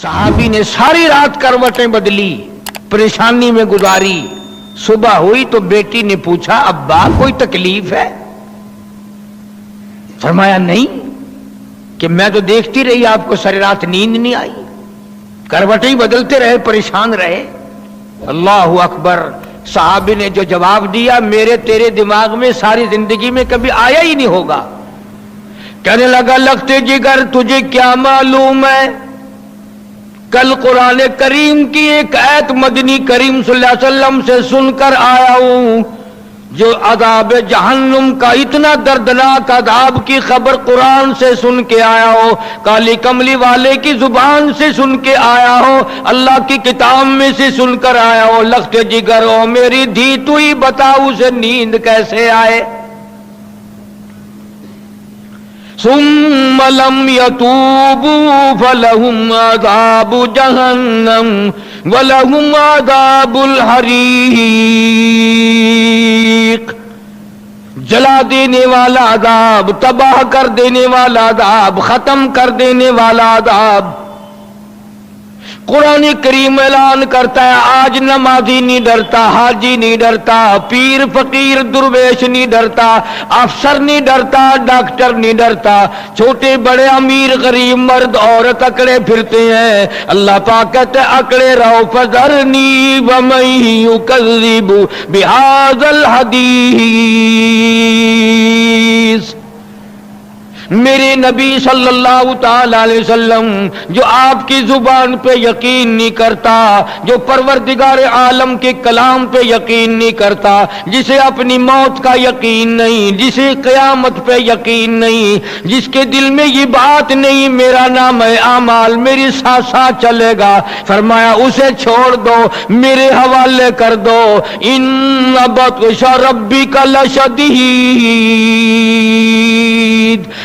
सहाबी ने सारी रात करवटें बदली, परेशानी में गुजारी। सुबह हुई तो बेटी ने पूछा, अब्बा कोई तकलीफ है? फरमाया नहीं, कि मैं तो देखती रही आपको सारी रात नींद नहीं आई, करवटें ही बदलते रहे, परेशान रहे। अल्लाहु अकबर। सहाबी ने जो जवाब दिया, मेरे तेरे दिमाग में सारी जिंदगी में कभी आया ही नहीं होगा। कहने लगा, लगते जिगर तुझे क्या मालूम है, कल कुरान करीम की एक आयत मदनी करीम सल्लल्लाहु अलैहि वसल्लम से सुनकर आया हूं, जो अदाब जहन्नुम का इतना दर्दनाक अदाब की खबर कुरान से सुन के आया हो, काली कमली वाले की जुबान से सुन के आया हो, अल्लाह की किताब में से सुनकर आया हो। लख्ते जिगर हो मेरी धी, तू ही बता उसे नींद कैसे आए। सुम्मा लम यतूबू फलहुम अज़ाबु जहन्नम वलहुम अज़ाबुल हरीक। जला देने वाला अज़ाब, तबाह कर देने वाला अज़ाब, खत्म कर देने वाला अज़ाब। कुरान करीम ऐलान करता है, आज नमाजी नहीं डरता, हाजी नहीं डरता, पीर फकीर दुर्वेश नहीं डरता, अफसर नहीं डरता, डॉक्टर नहीं डरता, छोटे बड़े अमीर गरीब मर्द औरत अकड़े फिरते हैं। अल्लाह पाक कहते अकड़े रहो, फज़रनी वमन युकज़्ज़िबु बिहाज़ल हदीस। मेरे नबी सल्लल्लाहु ताला अलैहि वसल्लम जो आपकी जुबान पे यकीन नहीं करता, जो परवरदिगार आलम के कलाम पे यकीन नहीं करता, जिसे अपनी मौत का यकीन नहीं, जिसे क़यामत पे यकीन नहीं, जिसके दिल में ये बात नहीं मेरा नाम है आमाल मेरी साथ साथ चलेगा, फरमाया उसे छोड़ दो, मेरे हवाले कर दो। इन्ना बत्शा रब्बिका लशदीद,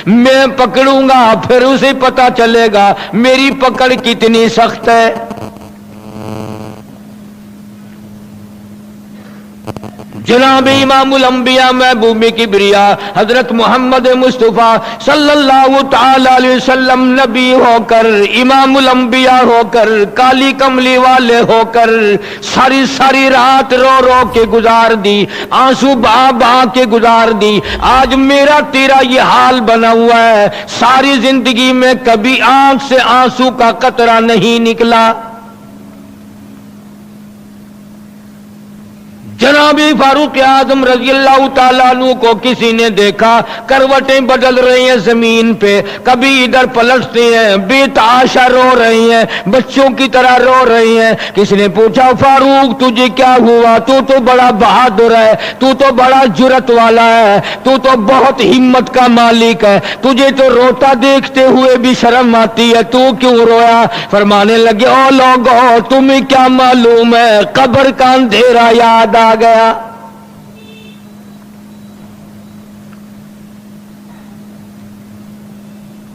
मैं पकड़ूंगा फिर उसे पता चलेगा मेरी पकड़ कितनी सख्त है। जनाब इमामुल अंबिया महबूब किबरिया हजरत मोहम्मद मुस्तफा सल्लल्लाहु ताला अलैहि वसल्लम नबी होकर, इमामुल अंबिया होकर, काली कमली वाले होकर सारी सारी रात रो रो के गुजार दी, आंसू बहा बहा के गुजार दी। आज मेरा तेरा ये हाल बना हुआ है, सारी जिंदगी में कभी आंख से आंसू का कतरा नहीं निकला। जनाबी फारूक आजम रज़ियल्लाहु ताला अन्हु को किसी ने देखा, करवटें बदल रही हैं जमीन पे, कभी इधर पलटते हैं, बेतहाशा रो रही हैं, बच्चों की तरह रो रही हैं। किसी ने पूछा, फारूक तुझे क्या हुआ, तू तो बड़ा बहादुर है, तू तो बड़ा जुर्रत वाला है, तू तो बहुत हिम्मत का मालिक है, तुझे तो रोता देखते हुए भी शर्म आती है, तू क्यों रोया? फरमाने लगे, ओ लोगों तुम्हें क्या मालूम है, कब्र का अंधेरा याद आ गया।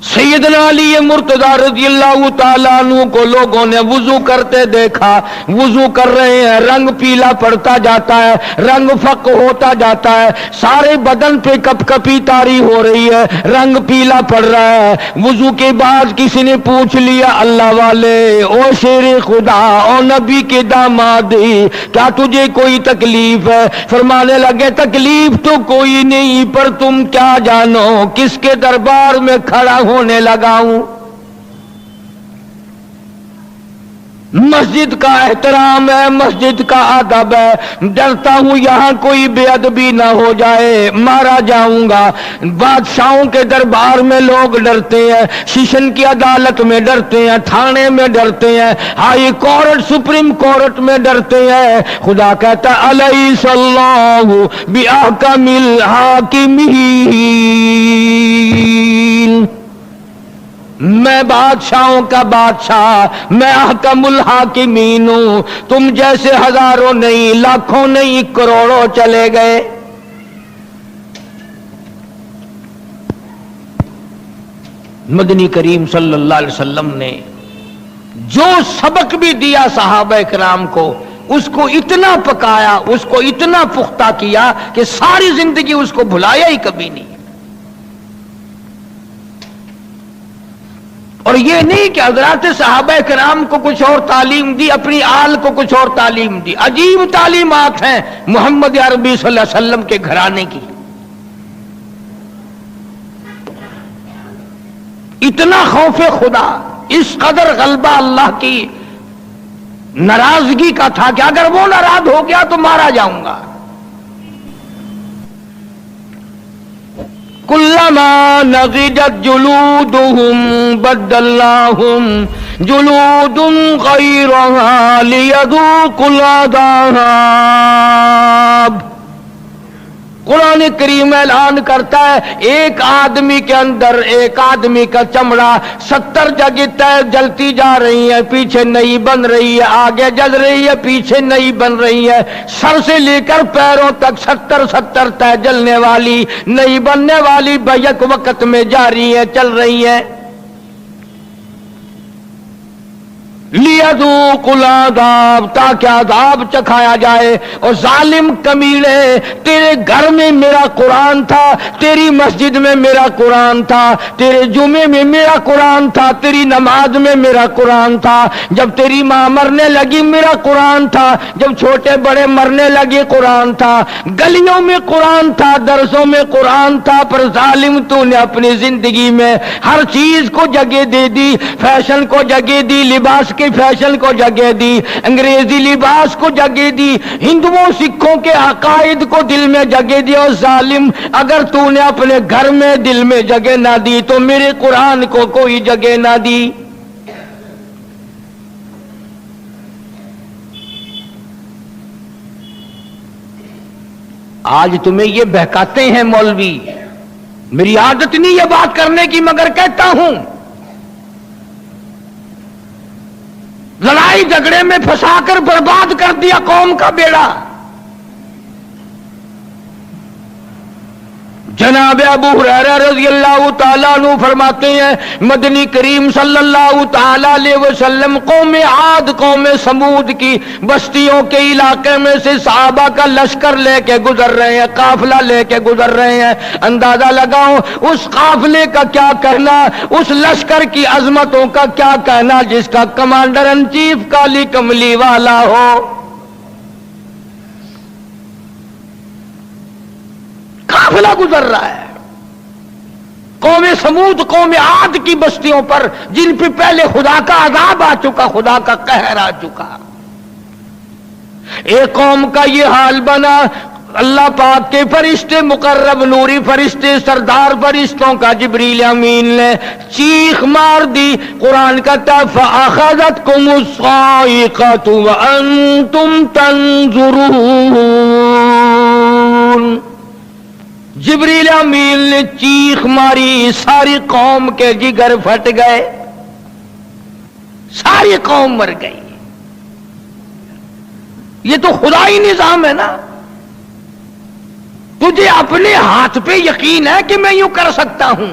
सैयदना अली मुर्तजा रज़ियल्लाहु ताला अन्हु को लोगों ने वुजू करते देखा, वुजू कर रहे हैं, रंग पीला पड़ता जाता है, रंग फक होता जाता है, सारे बदन पे कपकपी तारी हो रही है, रंग पीला पड़ रहा है। वुजू के बाद किसी ने पूछ लिया, अल्लाह वाले, ओ शेर खुदा, ओ नबी के दामादी, क्या तुझे कोई तकलीफ है? फरमाने लगे, तकलीफ तो कोई नहीं, पर तुम क्या जानो किसके दरबार में खड़ा होने लगा हूं। मस्जिद का एहतराम है, मस्जिद का अदब है, डरता हूं यहां कोई बेअदबी ना हो जाए, मारा जाऊंगा। बादशाहों के दरबार में लोग डरते हैं, शिशन की अदालत में डरते हैं, थाने में डरते हैं, हाई कोर्ट सुप्रीम कोर्ट में डरते हैं। खुदा कहता अलैहिस्सलाहु बिअहकमिल हाकिमीन, मैं बादशाहों का बादशाह, मैं अहकमुल हाकिमीन हूं। तुम जैसे हजारों नहीं, लाखों नहीं, करोड़ों चले गए। मदनी करीम सल्लल्लाहु अलैहि वसल्लम ने जो सबक भी दिया सहाबा इकराम को, उसको इतना पकाया, उसको इतना पुख्ता किया कि सारी जिंदगी उसको भुलाया ही कभी नहीं। اور یہ نہیں کہ حضرات صحابہ کرام کو کچھ اور تعلیم دی، اپنی آل کو کچھ اور تعلیم دی. عجیب تعلیمات ہیں محمد عربی صلی اللہ علیہ وسلم کے گھرانے کی. اتنا خوف خدا، اس قدر غلبہ اللہ کی ناراضگی کا تھا کہ اگر وہ ناراض ہو گیا تو مارا جاؤں گا. کلما نضجت جلودهم بدلناهم جلود غیرها لیذوقوا العذاب. قرآن کریم اعلان کرتا ہے ایک آدمی کے اندر ایک آدمی کا چمڑا 70 جگہ جلتی جا رہی ہے، پیچھے نئی بن رہی ہے، آگے جل رہی ہے، پیچھے نئی بن رہی ہے، سر سے لے کر پیروں تک 70 طے جلنے والی نئی بننے والی بیک وقت میں جاری ہے، چل رہی ہے. لیذوقوا العذاب، تاکہ عذاب چکھایا جائے. اور ظالم کمینے، تیرے گھر میں میرا قرآن تھا، تیری مسجد میں میرا قرآن تھا، تیرے جمعے میں میرا قرآن تھا، تیری نماز میں میرا قرآن تھا، جب تیری ماں مرنے لگی میرا قرآن تھا، جب چھوٹے بڑے مرنے لگے قرآن تھا، گلیوں میں قرآن تھا، درسوں میں قرآن تھا. پر ظالم تو نے اپنی زندگی میں ہر چیز کو جگہ دے دی، فیشن کو جگہ دی، لباس کے فیشن کو جگہ دی، انگریزی لباس کو جگہ دی، ہندوؤں سکھوں کے عقائد کو دل میں جگہ دی. اور ظالم اگر تو نے اپنے گھر میں دل میں جگہ نہ دی تو میرے قرآن کو کوئی جگہ نہ دی. آج تمہیں یہ بہکاتے ہیں مولوی، میری عادت نہیں یہ بات کرنے کی مگر کہتا ہوں. لڑائی جھگڑے میں پھنسا کر برباد کر دیا قوم کا بیڑا. جناب ابو ہریرہ رضی اللہ تعالیٰ عنہ فرماتے ہیں مدنی کریم صلی اللہ تعالیٰ علیہ وسلم قوم عاد قوم سمود کی بستیوں کے علاقے میں سے صحابہ کا لشکر لے کے گزر رہے ہیں، قافلہ لے کے گزر رہے ہیں. اندازہ لگاؤ اس قافلے کا کیا کہنا، اس لشکر کی عظمتوں کا کیا کہنا جس کا کمانڈر ان چیف کالی کملی والا ہو. قافلہ گزر رہا ہے قوم سمود قوم عاد کی بستیوں پر جن پہ پہلے خدا کا عذاب آ چکا، خدا کا قہر آ چکا. ایک قوم کا یہ حال بنا. اللہ پاک کے فرشتے مقرب نوری فرشتے سردار فرشتوں کا جبریل امین نے چیخ مار دی. قرآن کہتا فَأَخَذَتْكُمُ الصَّاعِقَةُ وَأَنْتُمْ تَنْظُرُونَ. جبریل امین نے چیخ ماری، ساری قوم کے جگر پھٹ گئے، ساری قوم مر گئی. یہ تو خدائی نظام ہے نا. تجھے اپنے ہاتھ پہ یقین ہے کہ میں یوں کر سکتا ہوں،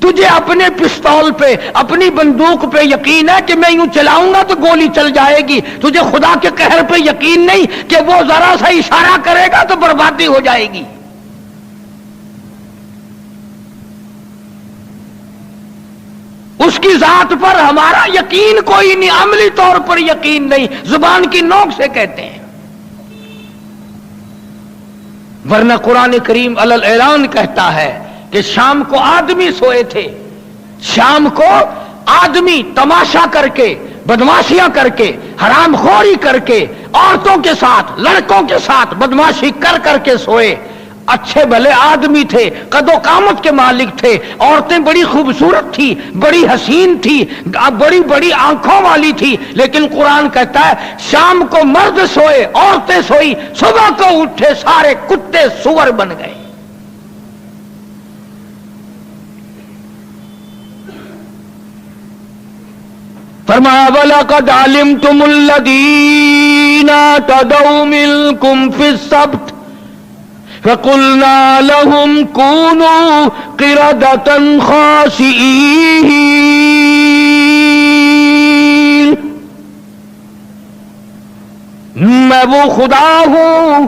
تجھے اپنے پستول پہ اپنی بندوق پہ یقین ہے کہ میں یوں چلاؤں گا تو گولی چل جائے گی. تجھے خدا کے قہر پہ یقین نہیں کہ وہ ذرا سا اشارہ کرے گا تو بربادی ہو جائے گی. اس کی ذات پر ہمارا یقین کوئی نہیں، عملی طور پر یقین نہیں، زبان کی نوک سے کہتے ہیں. ورنہ قرآن کریم علی اعلان کہتا ہے کہ شام کو آدمی سوئے تھے، شام کو آدمی تماشا کر کے بدماشیاں کر کے حرام خوری کر کے عورتوں کے ساتھ لڑکوں کے ساتھ بدماشی کر کر کے سوئے. اچھے بھلے آدمی تھے، قد و قامت کے مالک تھے، عورتیں بڑی خوبصورت تھی، بڑی حسین تھی، بڑی بڑی آنکھوں والی تھی. لیکن قرآن کہتا ہے شام کو مرد سوئے، عورتیں سوئی، صبح کو اٹھے سارے کتے سور بن گئے. فرمایا وَلَقَدْ عَلِمْتُمُ الَّذِينَ اعْتَدَوْا مِنْكُمْ فِي السَّبْتِ فَقُلْنَا لَهُمْ كُونُوا قِرَدَةً خَاسِئِينَ. میں وہ خدا ہوں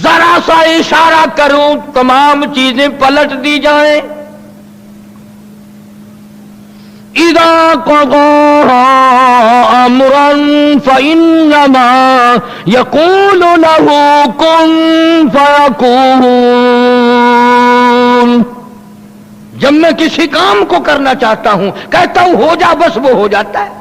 ذرا سا اشارہ کروں تمام چیزیں پلٹ دی جائیں. इदा क़ज़ा अम्रन फ़इन्नमा यक़ूलु लहू कुन फ़यकून। जब मैं किसी काम को करना चाहता हूं, कहता हूं हो जा, बस वो हो जाता है।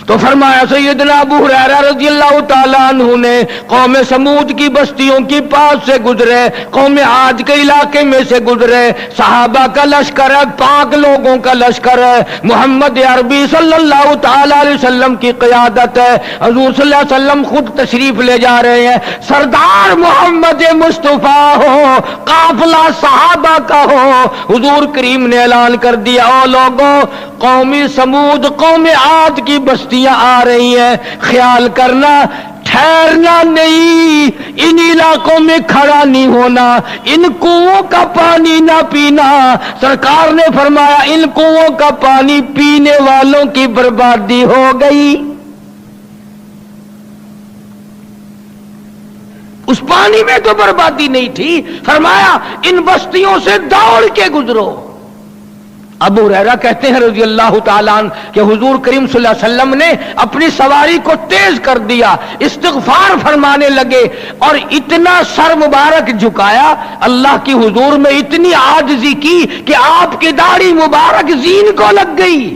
तो फरमाया सैयदना अबू हुरैरा रज़ियल्लाहु ताला अन्हु ने कौम समूद की बस्तियों के पास से गुजरे, कौम आद के इलाके में से गुजरे, सहाबा का लश्कर है, पाक लोगों का लश्कर है, मोहम्मद अरबी सल्लल्लाहु ताला अलैहि वसल्लम की क़यादत है, हुज़ूर सल्लल्लाहु अलैहि वसल्लम खुद तशरीफ ले जा रहे हैं। सरदार मोहम्मद मुस्तफ़ा हो, काफिला सहाबा का हो, हुज़ूर करीम ने ऐलान कर दिया, ओ लोगों, कौमी समूद कौम आद की बस्तियां आ रही हैं, ख्याल करना, ठहरना नहीं, इन इलाकों में खड़ा नहीं होना, इन कुओं का पानी ना पीना। सरकार ने फरमाया इन कुओं का पानी पीने वालों की बर्बादी हो गई। उस पानी में तो बर्बादी नहीं थी, फरमाया इन बस्तियों से दौड़ के गुजरो। अबू हुरैरा कहते हैं रज़ी अल्लाह ताला अन्हु कि हुजूर करीम सल्लल्लाहु अलैहि वसल्लम ने अपनी सवारी को तेज कर दिया, इस्तिग़फ़ार फरमाने लगे और इतना सर मुबारक झुकाया, अल्लाह की हुजूर में इतनी आजिज़ी की कि आपकी दाढ़ी मुबारक ज़ीन को लग गई।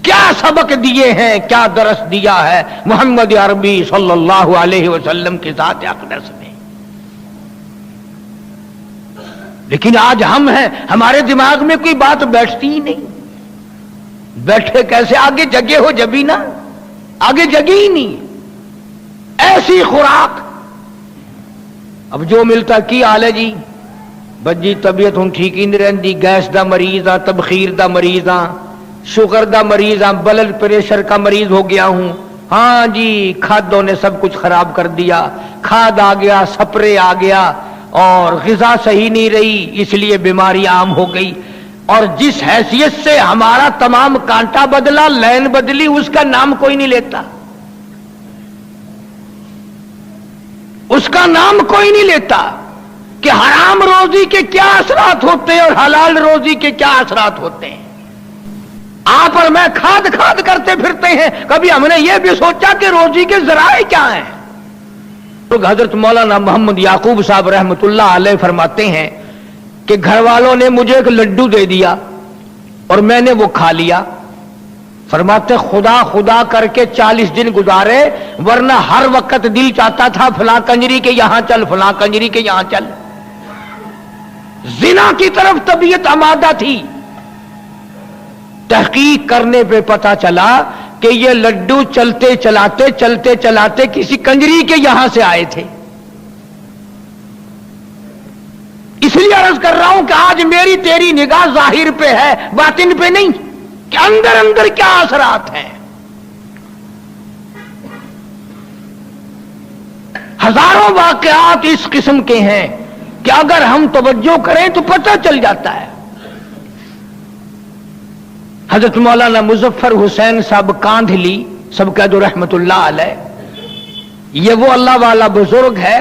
क्या सबक दिए हैं, क्या दरस दिया है मोहम्मद अरबी सल्लल्लाहु अलैहि वसल्लम के साथ अक़दस में। लेकिन आज हम हैं, हमारे दिमाग में कोई बात बैठती ही नहीं। बैठे कैसे, आगे जगे हो जबी ना, आगे जगी ही नहीं, ऐसी खुराक। अब जो मिलता की हाल है जी, बजी तबीयत हूं ठीक ही नहीं रही, गैस का मरीज आ, तबखीर का मरीज आ, शुगर का मरीज आ, ब्लड प्रेशर का मरीज हो गया हूं। हाँ जी, खादों ने सब कुछ खराब कर दिया, खाद आ गया, स्प्रे आ गया और ग़िज़ा सही नहीं रही, इसलिए बीमारी आम हो गई। और जिस हैसियत से हमारा तमाम कांटा बदला, लाइन बदली, उसका नाम कोई नहीं लेता, उसका नाम कोई नहीं लेता कि हराम रोजी के क्या असरात होते हैं और हलाल रोजी के क्या असरात होते हैं। आप और मैं खाद खाद करते फिरते हैं, कभी हमने यह भी सोचा कि रोजी के जराए क्या हैं। तो हजरत मौलाना मोहम्मद याकूब साहब रहमतुल्लाह अलैह फरमाते हैं कि घर वालों ने मुझे एक लड्डू दे दिया और मैंने वो खा लिया। फरमाते खुदा खुदा करके 40 दिन गुजारे, वरना हर वक्त दिल चाहता था फलां कंजरी के यहां चल, फलां कंजरी के यहां चल। जिना की तरफ तबीयत आमादा थी। तहकीक करने पे पता चला कि ये लड्डू चलते चलाते किसी कंजरी के यहां से आए थे। इसलिए अर्ज कर रहा हूं कि आज मेरी तेरी निगाह जाहिर पे है, बातिन पे नहीं, कि अंदर अंदर क्या असरात हैं। हजारों वाकयात इस किस्म के हैं कि अगर हम तवज्जो करें तो पता चल जाता है। हजरत मौलाना मुजफ्फर हुसैन साहब कांधली सब कह दो रहमतुल्लाह अलैह, ये वो अल्लाह वाला बुजुर्ग है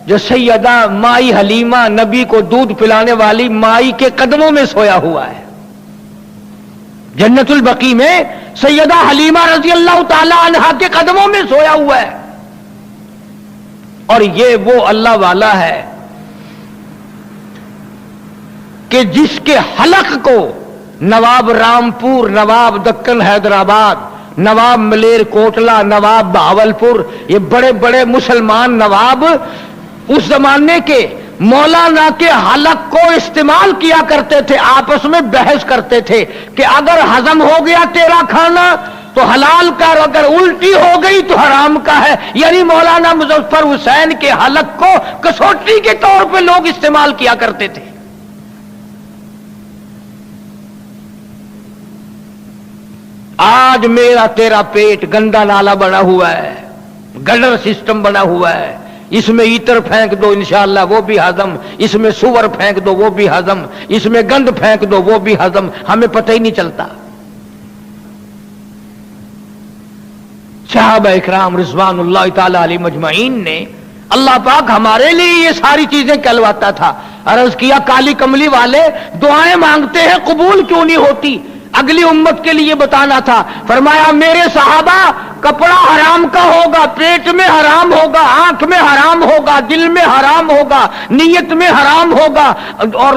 जो सैयदा माई हलीमा, नबी को दूध पिलाने वाली माई के कदमों में सोया हुआ है। जन्नतुल बकी में सैयदा हलीमा रज़ी अल्लाह ताला अन्हा के कदमों में सोया हुआ है। और ये वो अल्लाह वाला है कि जिसके हलक को नवाब रामपुर, नवाब दक्कन हैदराबाद, नवाब मलेर कोटला, नवाब बहावलपुर, ये बड़े बड़े मुसलमान नवाब उस जमाने के मौलाना के हलक को इस्तेमाल किया करते थे, आपस में बहस करते थे कि अगर हजम हो गया तेरा खाना तो हलाल का, अगर उल्टी हो गई तो हराम का है। यानी मौलाना मुजफ्फर हुसैन के हलक को कसौटी के तौर पे लोग इस्तेमाल किया करते थे। आज मेरा तेरा पेट गंदा नाला बना हुआ है, गटर सिस्टम बना हुआ है, इसमें ईतर फेंक दो इंशाअल्लाह वो भी हजम, इसमें सुअर फेंक दो वो भी हजम, इसमें गंद फेंक दो वो भी हजम, हमें पता ही नहीं चलता। सहाबा इकराम रिज़वानुल्लाह ताला अलैहिम अजमईन ने اللہ پاک ہمارے لیے یہ ساری چیزیں کہلواتا تھا. عرض کیا کالی کملی والے دعائیں مانگتے ہیں قبول کیوں نہیں ہوتی؟ اگلی امت کے لیے بتانا تھا. فرمایا میرے صحابہ کپڑا حرام کا ہوگا، پیٹ میں حرام ہوگا، آنکھ میں حرام ہوگا، دل میں حرام ہوگا، نیت میں حرام ہوگا اور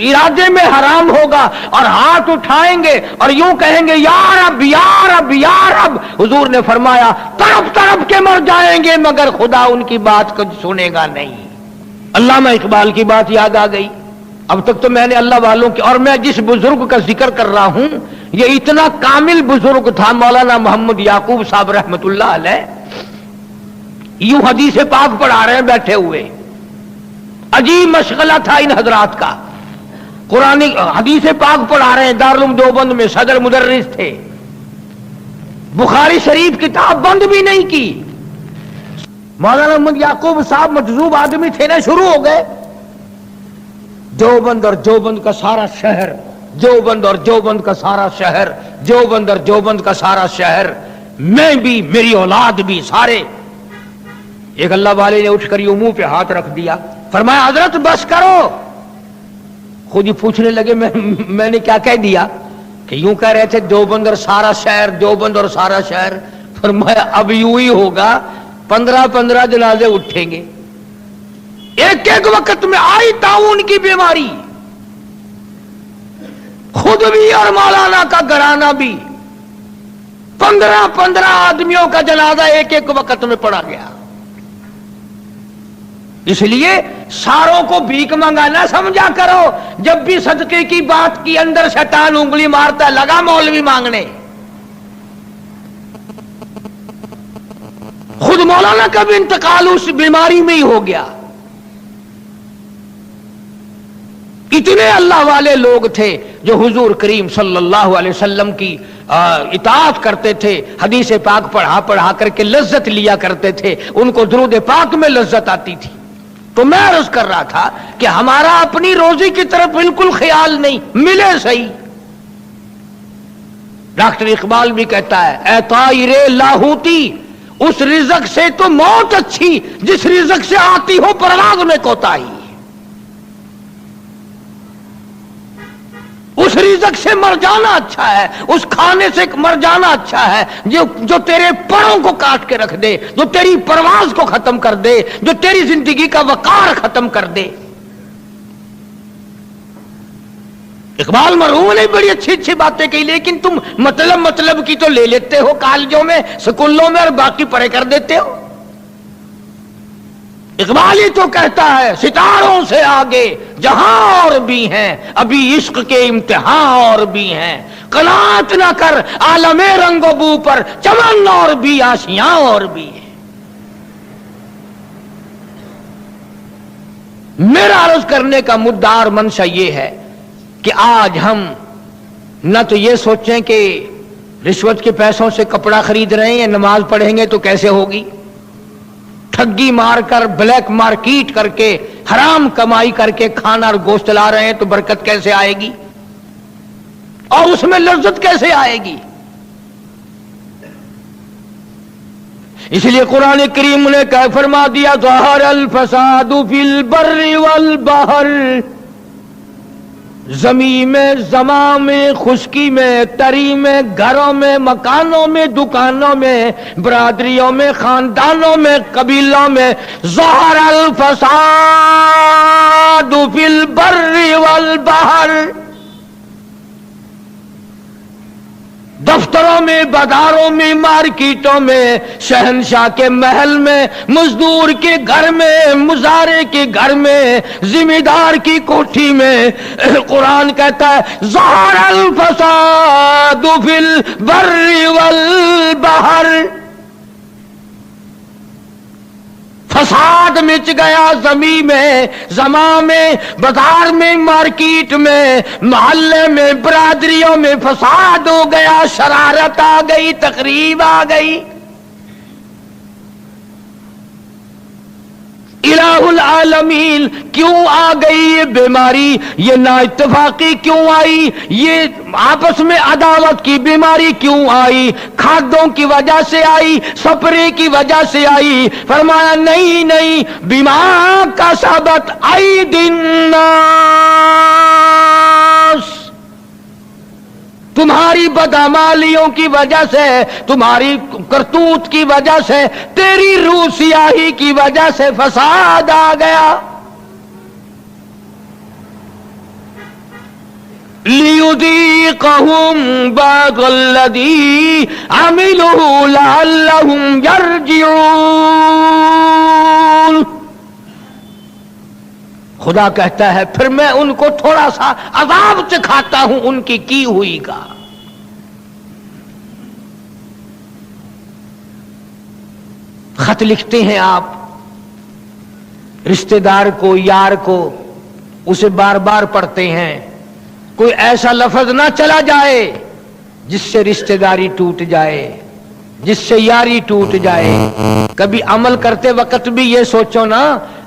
ارادے میں حرام ہوگا، اور ہاتھ اٹھائیں گے اور یوں کہیں گے یا رب یا رب یا رب. حضور نے فرمایا تڑپ تڑپ کے مر جائیں گے مگر خدا ان کی بات کو سنے گا نہیں. علامہ اقبال کی بات یاد آ گئی. اب تک تو میں نے اللہ والوں کی، اور میں جس بزرگ کا ذکر کر رہا ہوں یہ اتنا کامل بزرگ تھا مولانا محمد یعقوب صاحب رحمت اللہ علیہ. یوں حدیث پاک پڑھا رہے ہیں بیٹھے ہوئے، عجیب مشغلہ تھا ان حضرات کا. قرآن حدیث پاک پڑھا رہے ہیں، دارالعلوم دیوبند میں صدر مدرس تھے، بخاری شریف کتاب بند بھی نہیں کی. مولانا محمد یعقوب صاحب مجذوب آدمی تھے نا، شروع ہو گئے دیوبند اور دیوبند کا سارا شہر، دیوبند اور دیوبند کا سارا شہر، دیوبند اور دیوبند کا سارا شہر، میں بھی میری اولاد بھی سارے. ایک اللہ والے نے اٹھ کر یوں منہ پہ ہاتھ رکھ دیا، فرمایا حضرت بس کرو. خود ہی پوچھنے لگے میں نے کیا کہہ دیا؟ کہ یوں کہہ رہے تھے دیوبند اور سارا شہر، دیوبند اور سارا شہر. فرمایا اب یوں ہی ہوگا، 15 جنازے اٹھیں گے. ایک ایک وقت میں آئی طاعون کی بیماری، خود بھی اور مولانا کا گھرانہ بھی، 15 آدمیوں کا جنازہ ایک ایک وقت میں پڑا گیا. اس لیے ساروں کو بھیک منگانا سمجھا کرو. جب بھی صدقے کی بات کی اندر شیطان انگلی مارتا ہے لگا مولوی مانگنے. خود مولانا کا بھی انتقال اس بیماری میں ہی ہو گیا. اتنے اللہ والے لوگ تھے جو حضور کریم صلی اللہ علیہ وسلم کی اطاعت کرتے تھے، حدیث پاک پڑھا کر کے لذت لیا کرتے تھے، ان کو درود پاک میں لذت آتی تھی. تو میں عرض کر رہا تھا کہ ہمارا اپنی روزی کی طرف بالکل خیال نہیں، ملے صحیح. ڈاکٹر اقبال بھی کہتا ہے اے طائر لاہوتی اس رزق سے تو موت اچھی جس رزق سے آتی ہو پرواز میں کوتاہی. اس رزق سے مر جانا اچھا ہے، اس کھانے سے مر جانا اچھا ہے جو تیرے پروں کو کاٹ کے رکھ دے، جو تیری پرواز کو ختم کر دے، جو تیری زندگی کا وقار ختم کر دے. اقبال مرحوم نے بڑی اچھی باتیں کہی، لیکن تم مطلب کی تو لے لیتے ہو، کالجوں میں سکولوں میں، اور باقی پڑھے کر دیتے ہو. اقبال ہی تو کہتا ہے ستاروں سے آگے جہاں اور بھی ہیں، ابھی عشق کے امتحان اور بھی ہیں. قناعت نہ کر عالم رنگ و بو پر، چمن اور بھی آشیاں اور بھی ہیں. میرا عرض کرنے کا مدعا اور منشا یہ ہے کہ آج ہم نہ تو یہ سوچیں کہ رشوت کے پیسوں سے کپڑا خرید رہے ہیں، نماز پڑھیں گے تو کیسے ہوگی. ٹھگی مار کر، بلیک مارکیٹ کر کے، حرام کمائی کر کے کھانا اور گوشت لا رہے ہیں تو برکت کیسے آئے گی اور اس میں لذت کیسے آئے گی. اس لیے قرآن کریم نے کہا فرما دیا ظہر الفساد فی البر والبحر، زمین میں، زماں میں، خشکی میں، تری میں، گھروں میں، مکانوں میں، دکانوں میں، برادریوں میں، خاندانوں میں، قبیلوں میں. ظہر الفساد فی البر والبحر، دفتروں میں، بازاروں میں، مارکیٹوں میں، شہنشاہ کے محل میں، مزدور کے گھر میں، مزارے کے گھر میں، ذمہ دار کی کوٹھی میں. قرآن کہتا ہے ظہر الفساد فی البر والبحر، فساد مچ گیا زمین میں، زماں میں، بازار میں، مارکیٹ میں، محلے میں، برادریوں میں فساد ہو گیا، شرارت آ گئی، تقریب آ گئی. इलाहुल आलमीन, क्यों आ गई ये बीमारी, ये नाइत्तेफाकी क्यों आई, ये आपस में अदावत की बीमारी क्यों आई, खाद्यों की वजह से आई, सपरे की वजह से आई। फरमाया नहीं नहीं, बिमा का सबत आई दिन, तुम्हारी बदअमालियों की वजह से, तुम्हारी करतूत की वजह से, तेरी रूह सियाही की वजह से फसाद आ गया। लियुज़ीक़हुम बअज़ल्लज़ी अमिलू लअल्लहुम यरजिऊन। खुदा कहता है फिर मैं उनको थोड़ा सा अज़ाब चखाता हूं उनकी की हुई का। खत लिखते हैं आप रिश्तेदार को, यार को, उसे बार बार पढ़ते हैं, कोई ऐसा लफ्ज ना चला जाए जिससे रिश्तेदारी टूट जाए, जिससे यारी टूट जाए। कभी अमल करते वक्त भी ये सोचो ना,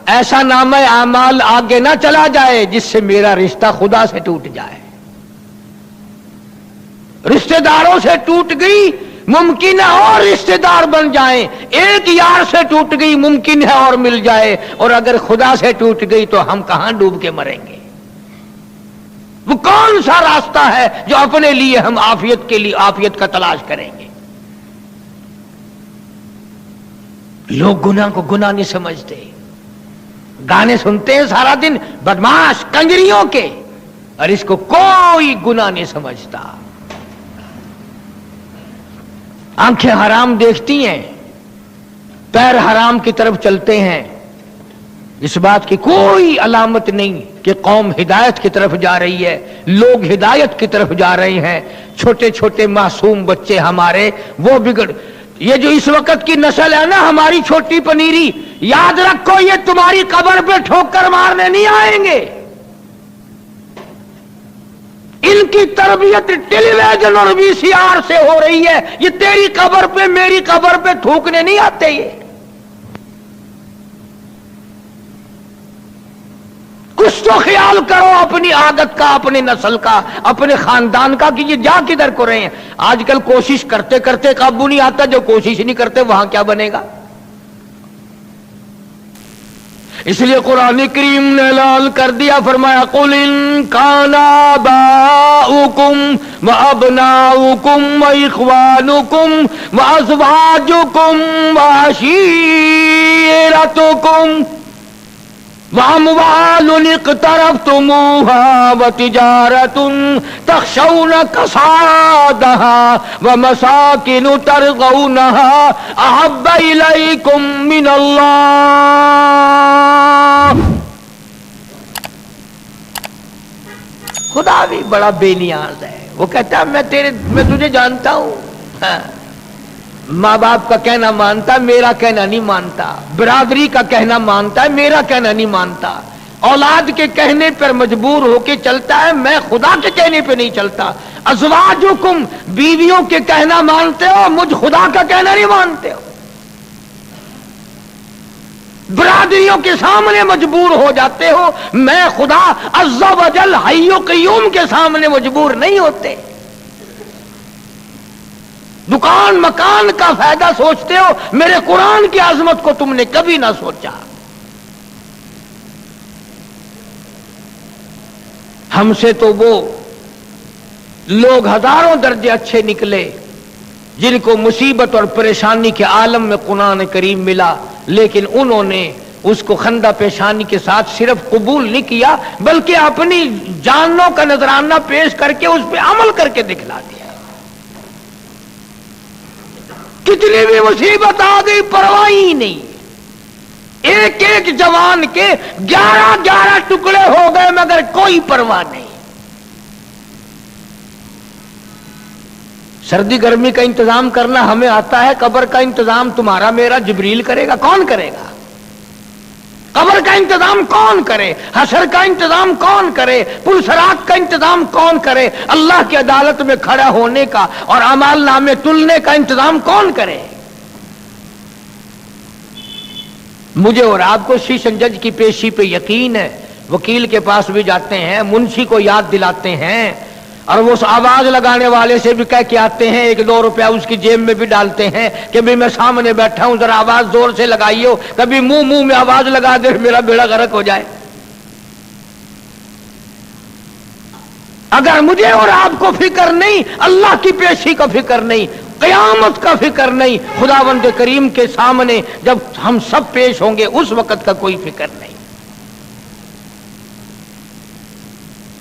ऐसा नाम आमाल आगे ना चला जाए जिससे मेरा रिश्ता खुदा से टूट जाए। रिश्तेदारों से टूट गई, मुमकिन है और रिश्तेदार बन जाएं। एक यार से टूट गई, मुमकिन है और मिल जाए। और अगर खुदा से टूट गई तो हम कहां डूब के मरेंगे। वो कौन सा रास्ता है जो अपने लिए हम आफियत के लिए आफियत का तलाश करेंगे। लोग गुनाह को गुनाह नहीं समझते, गाने सुनते हैं सारा दिन बदमाश कंजरियों के, और इसको कोई गुनाह नहीं समझता। आंखें हराम देखती हैं, पैर हराम की तरफ चलते हैं, इस बात की कोई अलामत नहीं कि कौम हिदायत की तरफ जा रही है, लोग हिदायत की तरफ जा रहे हैं। छोटे छोटे मासूम बच्चे हमारे वो बिगड़, ये जो इस वक्त की नस्ल है ना हमारी छोटी पनीरी, याद रखो ये तुम्हारी कब्र पे ठोकर मारने नहीं आएंगे। इनकी तरबियत टेलीविजन और वीसीआर से हो रही है, ये तेरी कब्र पे मेरी कब्र पे थूकने नहीं आते। ये कुछ तो ख्याल करो अपनी आदत का, अपनी नस्ल का, अपने खानदान का कि ये जा किधर को रहे हैं। आजकल कोशिश करते करते काबू नहीं आता, जो कोशिश नहीं करते वहां क्या बनेगा। इसलिए कुरान करीम ने ऐलान कर दिया, फरमाया कुल इन काना बाउकुम व अबनाउकुम व इख्वानुकुम व अज़वाजुकुम व अशीरतुकुम व अम्वालुन इक़्तरफ़्तुमूहा व तिजारतुन तख़शौन कसादहा व मसाकिन तरग़ौनहा अहब्ब इलैकुम मिनल्लाह। खुदा भी बड़ा बेनियाज है। वो कहता है मैं तुझे जानता हूं। हाँ। माँ बाप का कहना मानता, मेरा कहना नहीं मानता। बिरादरी का कहना मानता है, मेरा कहना नहीं मानता। औलाद के कहने पर मजबूर होके चलता है, मैं खुदा के कहने पे नहीं चलता। अज़वाजुकुम, बीवियों के कहना मानते हो, मुझ खुदा का कहना नहीं मानते हो। बिरादरियों के सामने मजबूर हो जाते हो, मैं खुदा अज़्ज़ा वजल हय्यो क़य्यूम के सामने मजबूर नहीं होते। दुकान मकान का फायदा सोचते हो, मेरे कुरान की आजमत को तुमने कभी ना सोचा। हमसे तो वो लोग हजारों दर्जे अच्छे निकले जिनको मुसीबत और परेशानी के आलम में कुरान करीम मिला, लेकिन उन्होंने उसको खंदा पेशानी के साथ सिर्फ कबूल नहीं किया, बल्कि अपनी जानों का नजराना पेश करके उस पर अमल करके दिखला दिया। कितनी भी मुसीबत आ गई परवाह ही नहीं। एक एक जवान के 11-11 टुकड़े हो गए मगर कोई परवाह नहीं। सर्दी गर्मी का इंतजाम करना हमें आता है, कब्र का इंतजाम तुम्हारा मेरा जिब्रील करेगा? कौन करेगा? कब्र का इंतजाम कौन करे? हशर का इंतजाम कौन करे? पुलसरात का इंतजाम कौन करे? अल्लाह की अदालत में खड़ा होने का और अमाल नामे तुलने का इंतजाम कौन करे? मुझे और आपको शीशन जज की पेशी पे यकीन है, वकील के पास भी जाते हैं, मुंशी को याद दिलाते हैं, और वो उस आवाज लगाने वाले से भी कह के आते हैं, 1-2 रुपया उसकी जेब में भी डालते हैं कि भी मैं सामने बैठा हूं, जरा आवाज जोर से लगाइयो, कभी मुंह में आवाज लगा दे मेरा बेड़ा गर्क हो जाए। अगर मुझे और आपको फिक्र नहीं, अल्लाह की पेशी का फिक्र नहीं, क़यामत का फिक्र नहीं, खुदावंद करीम के सामने जब हम सब पेश होंगे उस वक्त का कोई फिक्र नहीं।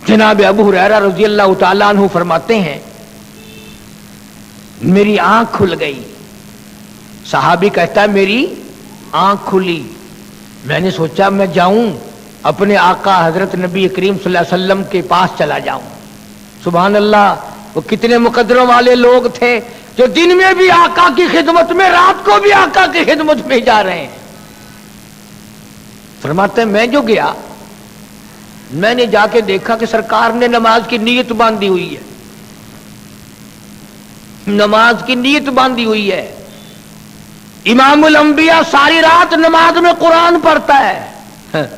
जनाब अबू हुरैरा रज़ी अल्लाह तआला अन्हु फरमाते हैं, मेरी आंख खुल गई। सहाबी कहता है मेरी आंख खुली, मैंने सोचा मैं जाऊं अपने आका हजरत नबी करीम सल्लल्लाहु अलैहि वसल्लम के पास चला जाऊं। सुभान अल्लाह, वो कितने मुकद्दरों वाले लोग थे जो दिन में भी आका की खिदमत में, रात को भी आका की खिदमत में जा रहे हैं। फरमाते मैं जो गया, मैंने जाके देखा कि सरकार ने नमाज की नीयत बांधी हुई है, नमाज की नीयत बांधी हुई है। इमामुल अंबिया सारी रात नमाज में कुरान पढ़ता है,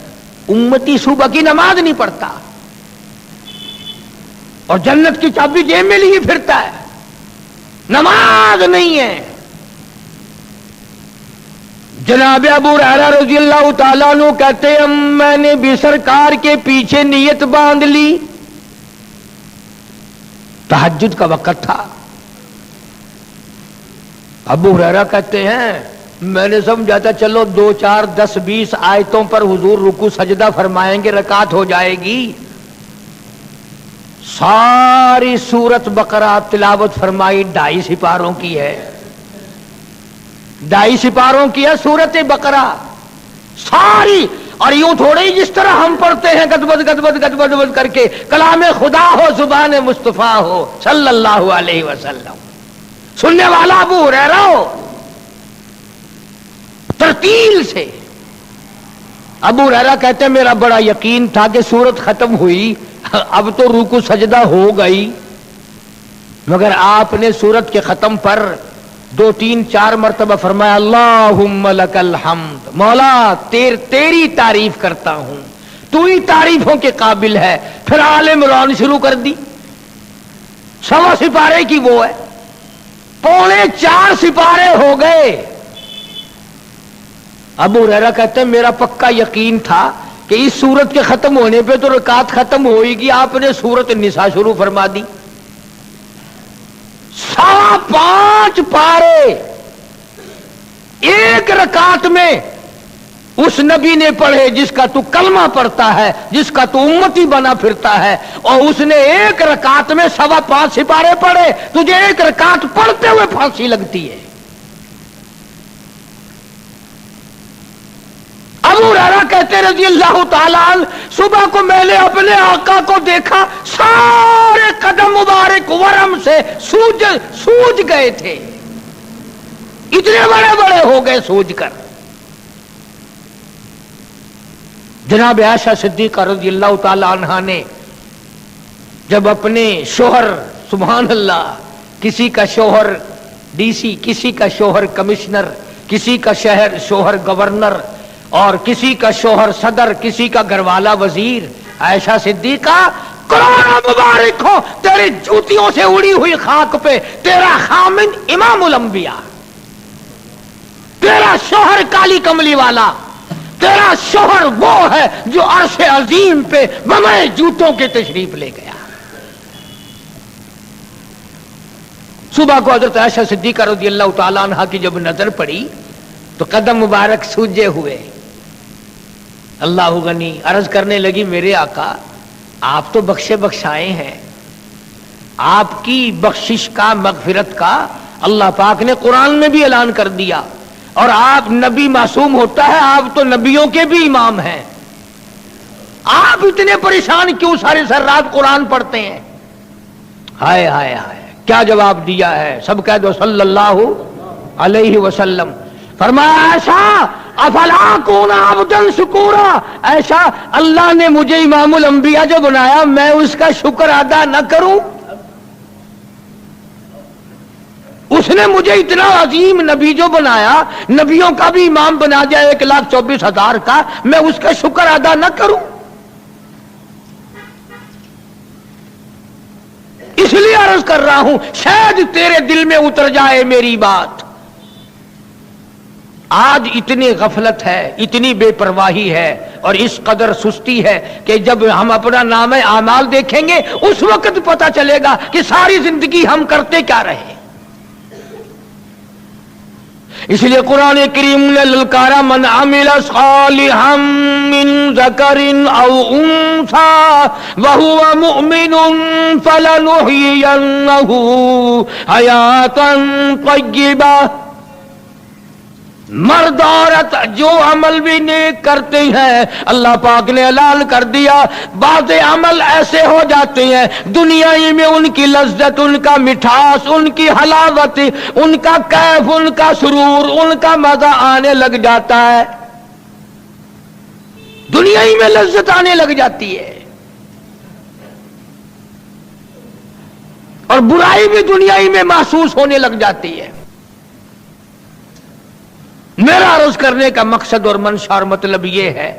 उम्मती सुबह की नमाज नहीं पढ़ता और जन्नत की चाबी जेब में लिए फिरता है, नमाज नहीं है। जनाब अबू हुरैरा रज़ी अल्लाह तआला अन्हु कहते हैं मैंने भी सरकार के पीछे नियत बांध ली। तहज्जुद का वक्त था। अबू हुरैरा कहते हैं मैंने समझा था चलो 2, 4, 10, 20 आयतों पर हुजूर रुकू सजदा फरमाएंगे, रकात हो जाएगी। सारी सूरत बकरा तिलावत फरमाई, 2.5 सिपारों की है, 2.5 सिपारों की है सूरत बकरा सारी। और यूं थोड़े ही जिस तरह हम पढ़ते हैं गदबद गदबद गदबद गदबद करके, कलाम खुदा हो, जुबान मुस्तफा हो सल्लल्लाहु अलैहि वसल्लम। सुनने वाला अबू हुरैरा हो, तरतील से। अबू हुरैरा कहते हैं मेरा बड़ा यकीन था कि सूरत खत्म हुई, अब तो रुकू सजदा हो गई, मगर आपने सूरत के खत्म पर 2, 3, 4 मरतबा फरमाया अल्लाहुम्मा लकल हम्द, मौला तेरी तारीफ करता हूं, तू ही तारीफों के काबिल है। फिर आले इमरान शुरू कर दी, 1.25 सिपारे की वो है, 3.25 सिपारे हो गए। अबू हुरैरा कहते हैं मेरा पक्का यकीन था कि इस सूरत के खत्म होने पे तो रकात खत्म होएगी, आपने सूरत निसा शुरू फरमा दी। 5.25 पारे एक रकात में उस नबी ने पढ़े जिसका तू कलमा पढ़ता है, जिसका तू उम्मती बना फिरता है, और उसने एक रकात में 5.25 सिपारे पढ़े। तुझे एक रकात पढ़ते हुए फांसी लगती है। अबू हुरैरा कहते रज़ी अल्लाह तआला अन्हु, सुबह को मैंने अपने आका को देखा, सारे कदम मुबारक वरम से सूज गए थे, इतने बड़े बड़े हो गए सूज कर। जनाब आयशा सिद्दीक़ा रज़ी अल्लाह तआला अन्हा ने जब अपने शोहर, सुभान अल्लाह, किसी का शोहर डीसी, किसी का शोहर कमिश्नर, किसी का शोहर गवर्नर, और किसी का शोहर सदर, किसी का घरवाला वजीर, आयशा सिद्दीका करोड़ों मुबारक हो तेरी जूतियों से उड़ी हुई खाक पे, तेरा खामिन इमामुल अंबिया, तेरा शोहर काली कमली वाला, तेरा शोहर वो है जो अर्श अजीम पे बमे जूतों के तशरीफ ले गया। सुबह को हजरत आयशा सिद्दीका रज़ी अल्लाह तआला अन्हा की जब नजर पड़ी तो कदम मुबारक सूजे हुए। अल्लाह गनी अर्ज करने लगी मेरे आका आप तो बख्शे बख्शाए हैं, आपकी बख्शिश का, मगफिरत का अल्लाह पाक ने कुरान में भी ऐलान कर दिया, और आप नबी मासूम होता है, आप तो नबियों के भी इमाम हैं, आप इतने परेशान क्यों सारी सर रात कुरान पढ़ते हैं? हाय हाय हाय, क्या जवाब दिया है? सब कह दो सल्लल्लाहु अलैहि वसल्लम। फरमाया ऐसा अफला कूना अब्दन शुकूरा, ऐसा अल्लाह ने मुझे इमामुल अंबिया जो बनाया, मैं उसका शुक्र अदा न करूं? उस اس نے مجھے اتنا عظیم نبی جو بنایا، نبیوں کا بھی امام بنا دیا 1,24,000 کا، میں اس کا شکر ادا نہ کروں؟ اس لیے عرض کر رہا ہوں، شاید تیرے دل میں اتر جائے میری بات۔ آج اتنی غفلت ہے، اتنی بے پرواہی ہے اور اس قدر سستی ہے کہ جب ہم اپنا نام اعمال دیکھیں گے اس وقت پتہ چلے گا کہ ساری زندگی ہم کرتے کیا رہے۔ اس لیے قرآن کریم نے للکارا من عمل صالحا من ذکر او انثى وهو مؤمن فلنحيينه حیاتا طیبہ، مرد عورت جو عمل بھی نیک کرتے ہیں اللہ پاک نے اعلان کر دیا، بعض عمل ایسے ہو جاتے ہیں دنیا ہی میں ان کی لذت، ان کا مٹھاس، ان کی حلاوت، ان کا کیف، ان کا سرور، ان کا مزہ آنے لگ جاتا ہے، دنیا ہی میں لذت آنے لگ جاتی ہے، اور برائی بھی دنیا ہی میں محسوس ہونے لگ جاتی ہے۔ میرا عرض کرنے کا مقصد اور منشا اور مطلب یہ ہے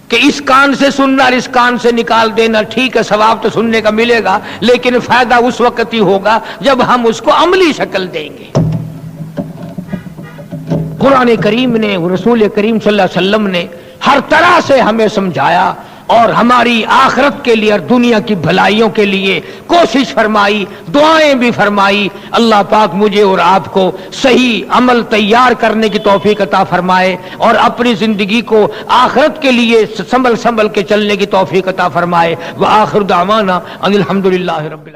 کہ اس کان سے سننا اور اس کان سے نکال دینا ٹھیک ہے، ثواب تو سننے کا ملے گا، لیکن فائدہ اس وقت ہی ہوگا جب ہم اس کو عملی شکل دیں گے۔ قرآن کریم نے، رسول کریم صلی اللہ علیہ وسلم نے ہر طرح سے ہمیں سمجھایا اور ہماری آخرت کے لیے اور دنیا کی بھلائیوں کے لیے کوشش فرمائی، دعائیں بھی فرمائی۔ اللہ پاک مجھے اور آپ کو صحیح عمل تیار کرنے کی توفیق عطا فرمائے اور اپنی زندگی کو آخرت کے لیے سنبھل کے چلنے کی توفیق عطا فرمائے۔ وآخر دعوانا ان الحمدللہ رب العالمین۔